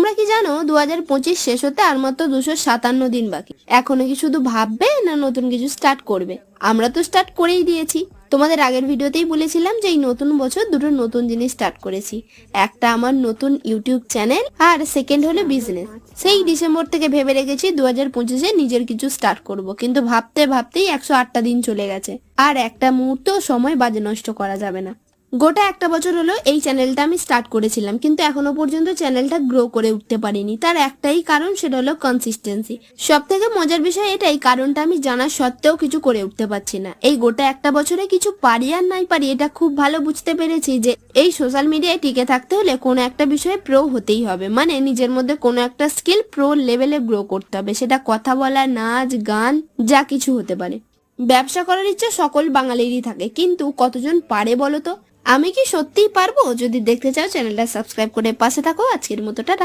তোমরা কি জানো 2025 শেষ হতে আর মাত্র 257 দিন বাকি। এখনো কি শুধু ভাববে না নতুন কিছু স্টার্ট করবে? আমরা তো স্টার্ট করেই দিয়েছি। তোমাদের আগের ভিডিওতেই বলেছিলাম যে এই নতুন বছর দুটো নতুন জিনিস স্টার্ট করেছি। একটা আমার নতুন ইউটিউব চ্যানেল, আর সেকেন্ড হলো বিজনেস। সেই ডিসেম্বর থেকে ভেবে রেখেছি 2025-এ নিজের কিছু স্টার্ট করব, কিন্তু ভাবতে ভাবতেই 108টা দিন চলে গেছে। আর একটা মুহূর্ত সময় বাজে নষ্ট করা যাবে না। গোটা একটা বছর হলো এই চ্যানেলটা আমি স্টার্ট করেছিলাম, কিন্তু এখনো পর্যন্ত চ্যানেলটা গ্রো করে উঠতে পারিনি। তার একটাই কারণ, সেটা হলো কনসিস্টেন্সি। সব থেকে মজার বিষয় এটাই, কারণটা আমি জানা সত্ত্বেও কিছু করে উঠতে পারছি না। এই গোটা একটা বছরে কিছু পারি আর নাই পারি এটা খুব ভালো বুঝতে পেরেছি যে এই সোশ্যাল মিডিয়ায় টিকে থাকতে হলে কোনো একটা বিষয়ে প্রো হতেই হবে। মানে নিজের মধ্যে কোনো একটা স্কিল প্রো লেভেলে গ্রো করতে হবে। সেটা কথা বলা, নাচ, গান, যা কিছু হতে পারে। ব্যবসা করার ইচ্ছা সকল বাঙালিরই থাকে, কিন্তু কতজন পারে বলো তো? আমি কি সত্যিই পারবো? যদি দেখতে চাও চ্যানেলটা সাবস্ক্রাইব করে পাশে থাকো। আজকের মতো টাটা।